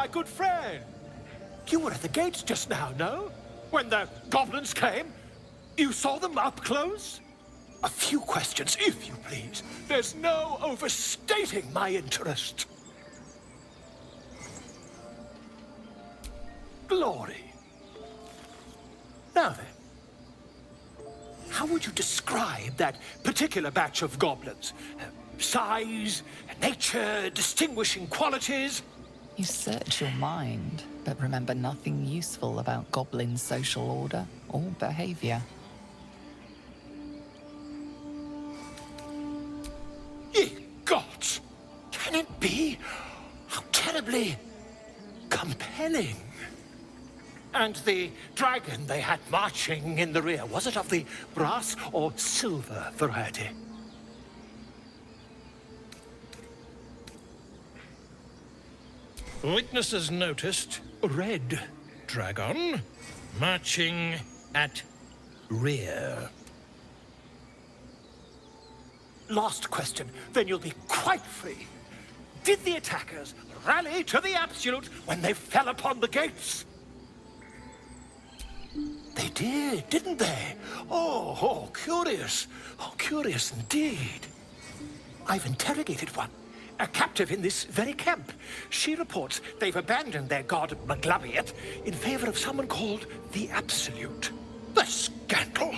my good friend. You were at the gates just now, no? When the goblins came? You saw them up close? A few questions, if you please. There's no overstating my interest. Glory. Now then, how would you describe that particular batch of goblins? Size, nature, distinguishing qualities? You search your mind, but remember nothing useful about goblin social order or behavior. Ye gods! Can it be? How terribly compelling. And the dragon they had marching in the rear, was it of the brass or silver variety? Witnesses noticed red dragon marching at rear. Last question, then you'll be quite free. Did the attackers rally to the absolute when they fell upon the gates? They did, didn't they? Oh, curious. Oh, curious indeed. I've interrogated one, a captive in this very camp. She reports they've abandoned their god Maglabiet in favor of someone called the Absolute. The scandal!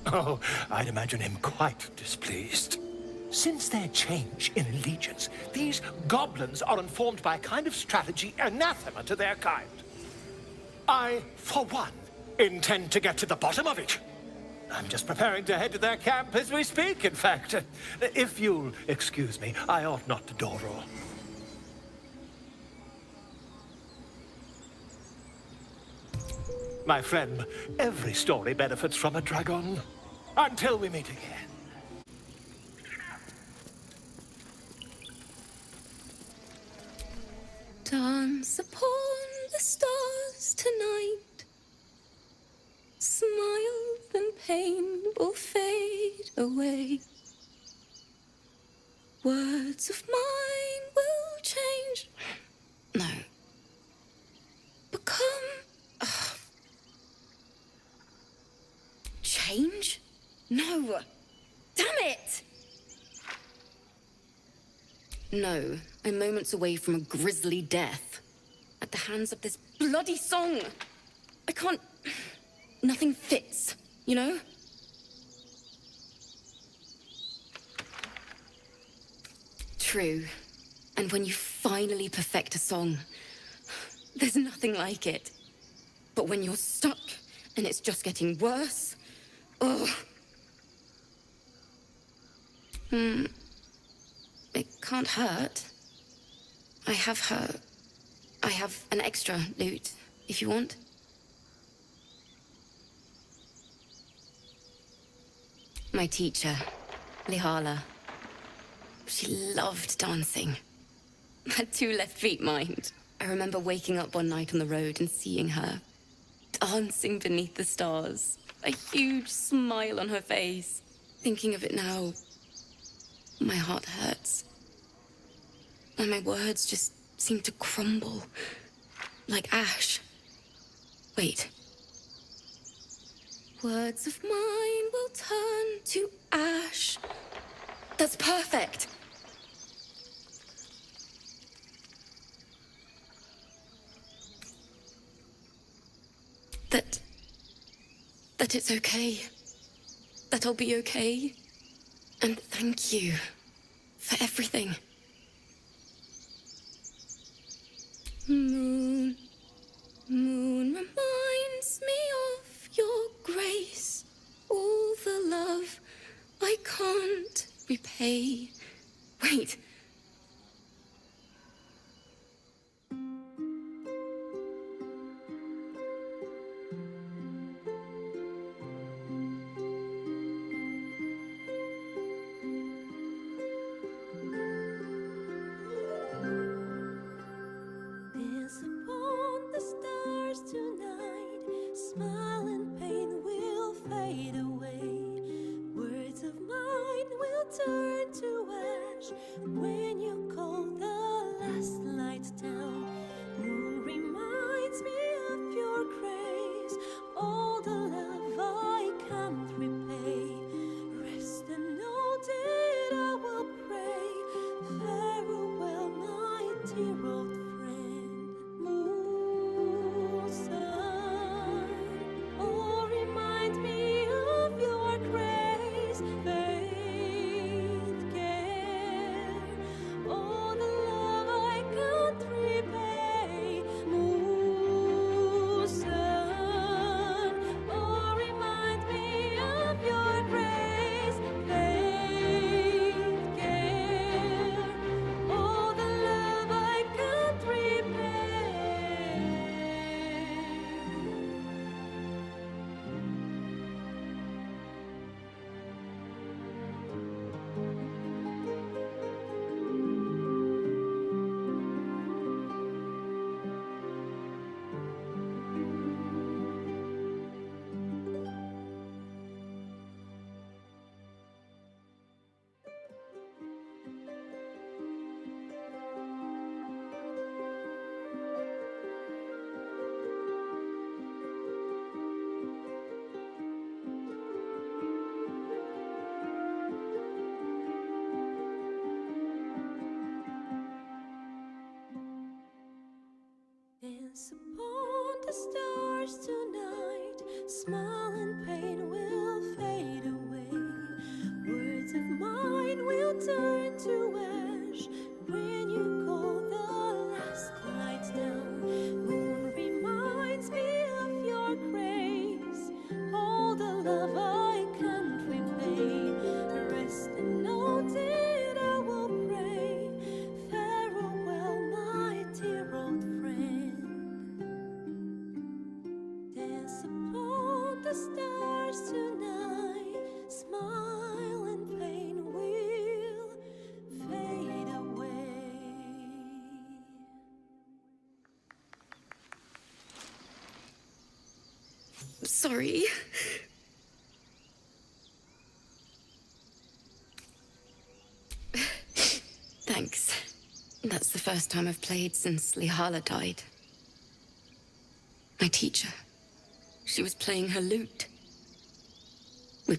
Oh, I'd imagine him quite displeased. Since their change in allegiance, these goblins are informed by a kind of strategy anathema to their kind. I, for one, intend to get to the bottom of it. I'm just preparing to head to their camp as we speak, in fact. If you'll excuse me, I ought not to dawdle. My friend, every story benefits from a dragon. Until we meet again. Dance upon the stars tonight. Smile and pain will fade away. Words of mine will change. No. Become. Change? No. Damn it! No, I'm moments away from a grisly death. At the hands of this bloody song. I can't... Nothing fits, you know? True. And when you finally perfect a song, there's nothing like it. But when you're stuck, and it's just getting worse... Ugh. It can't hurt. I have an extra lute, if you want. My teacher, Lihala. She loved dancing. Had two left feet, mind. I remember waking up one night on the road and seeing her dancing beneath the stars. A huge smile on her face. Thinking of it now, my heart hurts. And my words just seem to crumble. Like ash. Wait. Words of mine will turn to ash. That's perfect. That it's okay. That I'll be okay. And thank you for everything. Moon, moon reminds me of your grace. All the love I can't repay. Wait. Tonight, smile and pain will fade away. Words of mine will turn to ash. when you call the last light down. Moon reminds me of your grace, all the love I can't repay. Rest and know that I will pray. Farewell, my dear old friend. Moon, sun, oh, remind me of your grace. Faith, care, all the love I can't repay. Moon, sun, oh, remind me of your grace. Faith, care, all the love I can't repay. Dance upon the stars tonight. Smile and pain will fade away. Words of mine will turn to ash when you call the last light down. Moon reminds me of your grace, all the love I can't repay. Rest and know that I will pray. Farewell, my dear old friend. Dance upon the stars tonight. Smile and pain will fade away. Sorry. Thanks. That's the first time I've played since Lihala died. My teacher. She was playing her lute. We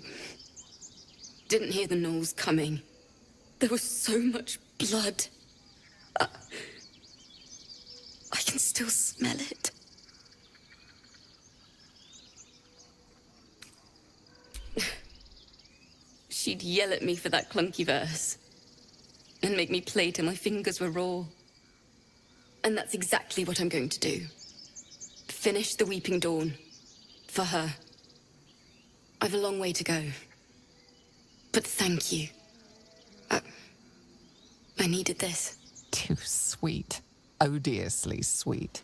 didn't hear the gnolls coming. There was so much blood. I can still smell it. She'd yell at me for that clunky verse and make me play till my fingers were raw. And that's exactly what I'm going to do. Finish the Weeping Dawn. For her. I've a long way to go. But thank you. I needed this. Too sweet. Odiously sweet.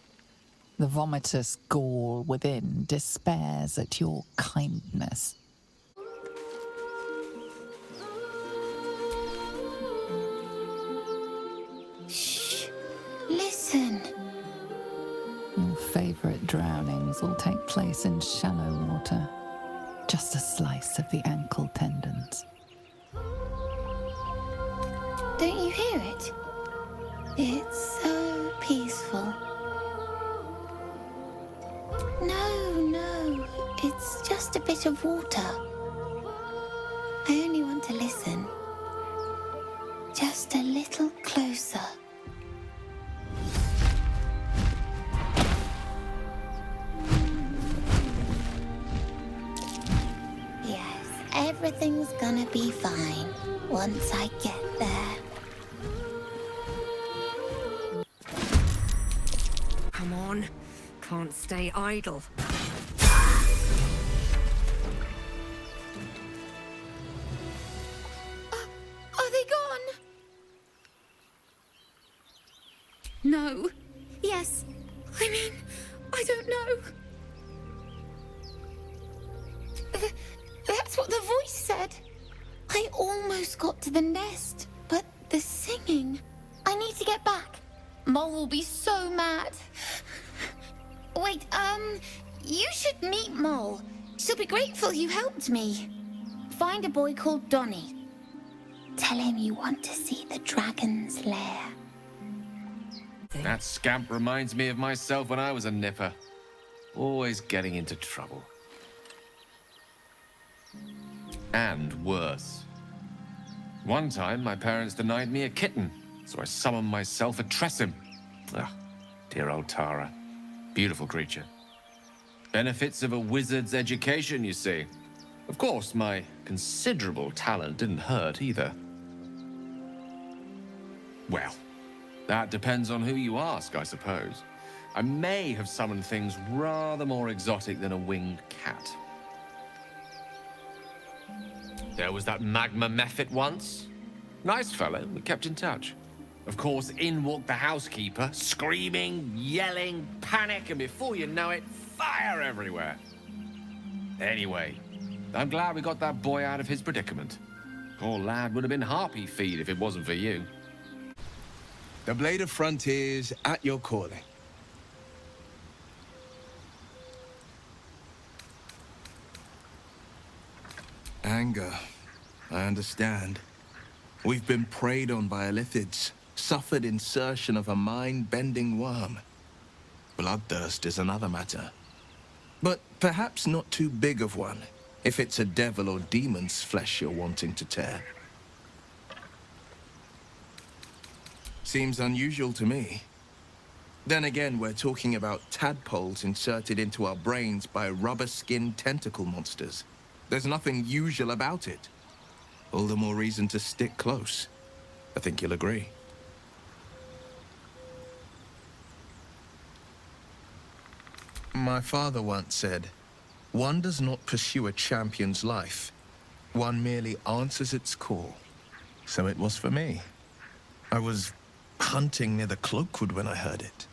The vomitous gall within despairs at your kindness. Shh. Listen. Your favourite drownings will take place in shallow water. Just a slice of the ankle tendons. Don't you hear it? It's so peaceful. No, it's just a bit of water. I only want to listen. Just a little closer. Yes, everything's gonna be fine once I get there. Come on. Can't stay idle. Are they gone? No. Yes. I mean, I don't know. That's what the voice said. I almost got to the nest, but the singing. I need to get back. Mole will be so mad. Wait, you should meet Mole. She'll be grateful you helped me. Find a boy called Donny. Tell him you want to see the dragon's lair. That scamp reminds me of myself when I was a nipper. Always getting into trouble. And worse. One time, my parents denied me a kitten, so I summoned myself a Tressim. Ugh, dear old Tara. Beautiful creature. Benefits of a wizard's education, you see. Of course, my considerable talent didn't hurt either. Well, that depends on who you ask, I suppose. I may have summoned things rather more exotic than a winged cat. There was that magma mephit once. Nice fellow, we kept in touch. Of course, in walked the housekeeper, screaming, yelling, panic, and before you know it, fire everywhere. Anyway, I'm glad we got that boy out of his predicament. Poor lad would have been harpy feed if it wasn't for you. The Blade of Frontiers at your calling. Anger. I understand. We've been preyed on by Illithids, suffered insertion of a mind-bending worm. Bloodthirst is another matter. But perhaps not too big of one, if it's a devil or demon's flesh you're wanting to tear. Seems unusual to me. Then again, we're talking about tadpoles inserted into our brains by rubber-skinned tentacle monsters. There's nothing usual about it. All the more reason to stick close. I think you'll agree. My father once said, one does not pursue a champion's life. One merely answers its call. So it was for me. I was hunting near the Cloakwood when I heard it.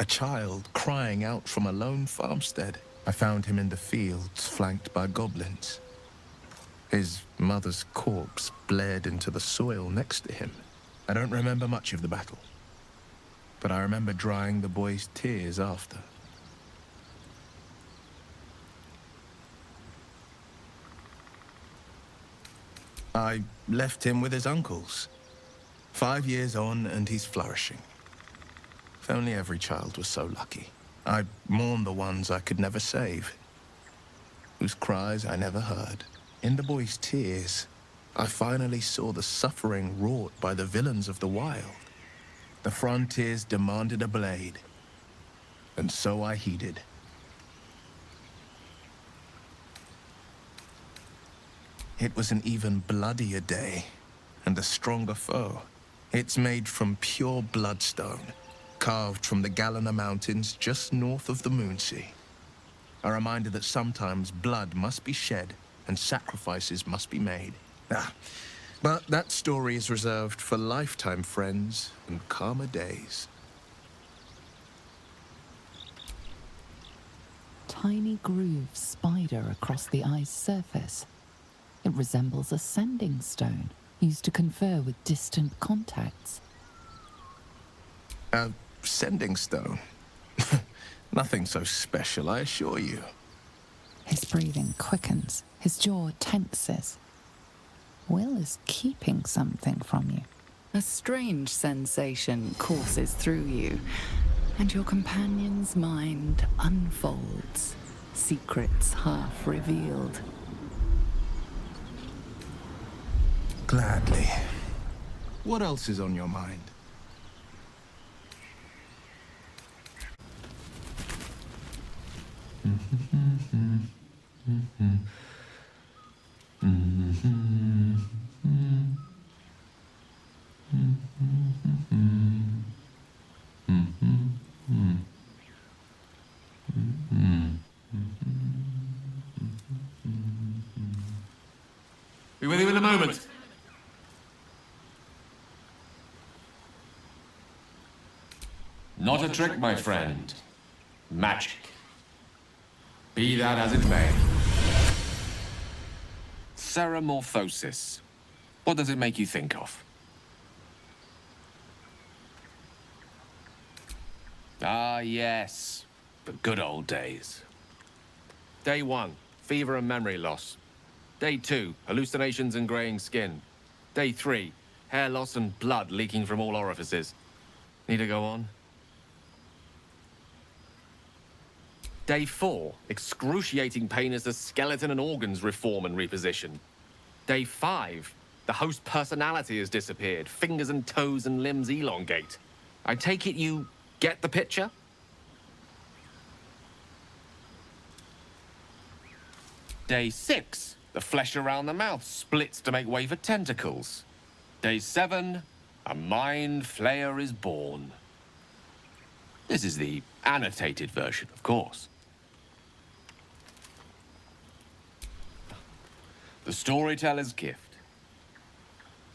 A child crying out from a lone farmstead. I found him in the fields, flanked by goblins. His mother's corpse bled into the soil next to him. I don't remember much of the battle, but I remember drying the boy's tears after. I left him with his uncles. 5 years on, and he's flourishing. If only every child was so lucky. I mourn the ones I could never save, whose cries I never heard. In the boy's tears, I finally saw the suffering wrought by the villains of the wild. The frontiers demanded a blade, and so I heeded. It was an even bloodier day, and a stronger foe. It's made from pure bloodstone, carved from the Galena Mountains just north of the Moonsea. A reminder that sometimes blood must be shed and sacrifices must be made. But that story is reserved for lifetime friends and calmer days. Tiny grooves spider across the eye's surface. It resembles a sending stone used to confer with distant contacts. A sending stone? Nothing so special, I assure you. His breathing quickens, his jaw tenses. Will is keeping something from you. A strange sensation courses through you, and your companion's mind unfolds, secrets half revealed. Gladly. What else is on your mind? Be with you in a moment. Not a trick, my friend. Magic. Be that as it may. Ceramorphosis. What does it make you think of? Ah, yes. The good old days. Day 1, fever and memory loss. Day 2, hallucinations and graying skin. Day 3. Hair loss and blood leaking from all orifices. Need to go on? Day 4. Excruciating pain as the skeleton and organs reform and reposition. Day 5. The host personality has disappeared. Fingers and toes and limbs elongate. I take it you get the picture? Day 6. The flesh around the mouth splits to make way for tentacles. Day 7. A mind flayer is born. This is the annotated version, of course. The storyteller's gift.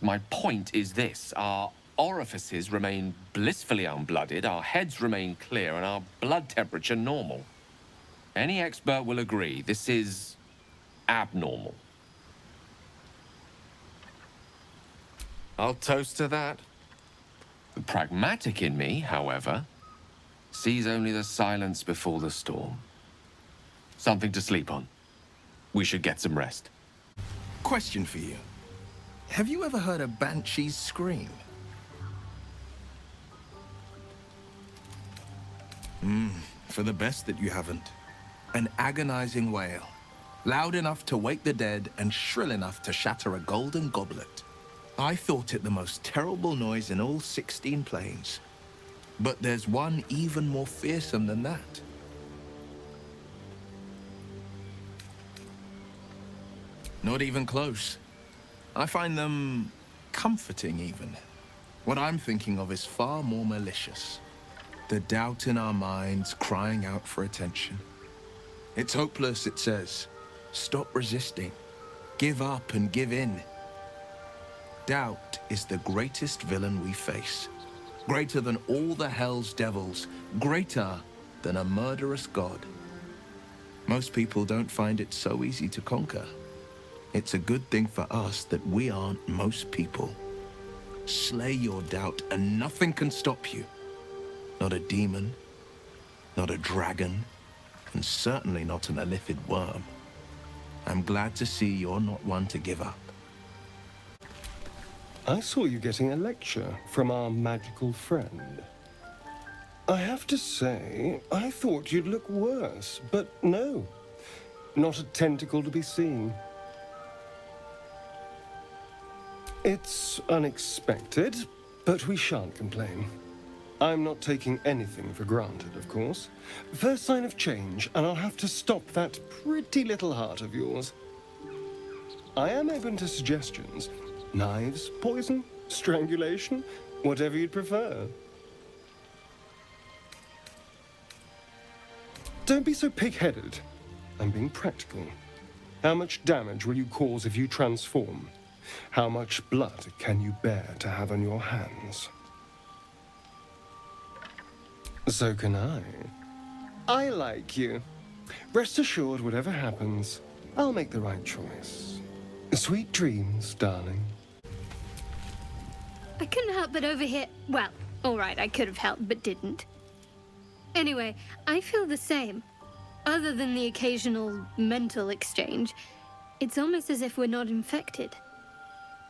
My point is this. Our orifices remain blissfully unblooded, our heads remain clear, and our blood temperature normal. Any expert will agree this is abnormal. I'll toast to that. The pragmatic in me, however, sees only the silence before the storm. Something to sleep on. We should get some rest. Question for you. Have you ever heard a banshee's scream? For the best that you haven't. An agonizing wail. Loud enough to wake the dead and shrill enough to shatter a golden goblet. I thought it the most terrible noise in all 16 planes. But there's one even more fearsome than that. Not even close. I find them comforting, even. What I'm thinking of is far more malicious. The doubt in our minds crying out for attention. It's hopeless, it says. Stop resisting. Give up and give in. Doubt is the greatest villain we face. Greater than all the hell's devils. Greater than a murderous god. Most people don't find it so easy to conquer. It's a good thing for us that we aren't most people. Slay your doubt and nothing can stop you. Not a demon, not a dragon, and certainly not an illithid worm. I'm glad to see you're not one to give up. I saw you getting a lecture from our magical friend. I have to say, I thought you'd look worse, but no. Not a tentacle to be seen. It's unexpected, but we shan't complain. I'm not taking anything for granted, of course. First sign of change, and I'll have to stop that pretty little heart of yours. I am open to suggestions. Knives, poison, strangulation, whatever you'd prefer. Don't be so pig-headed. I'm being practical. How much damage will you cause if you transform? How much blood can you bear to have on your hands? So can I. I like you. Rest assured, whatever happens, I'll make the right choice. Sweet dreams, darling. I couldn't help but overhear... Well, all right, I could have helped, but didn't. Anyway, I feel the same. Other than the occasional mental exchange, it's almost as if we're not infected.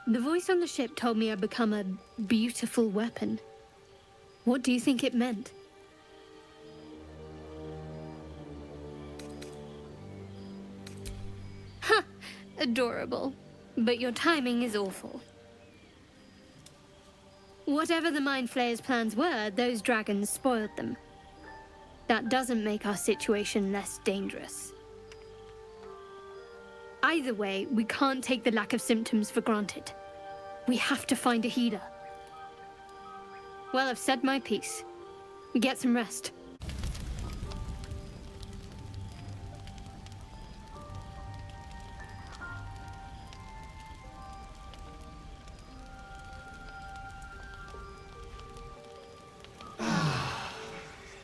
The voice on the ship told me I'd become a beautiful weapon. What do you think it meant? Ha! Adorable. But your timing is awful. Whatever the Mind Flayer's plans were, those dragons spoiled them. That doesn't make our situation less dangerous. Either way, we can't take the lack of symptoms for granted. We have to find a healer. Well, I've said my piece. Get some rest.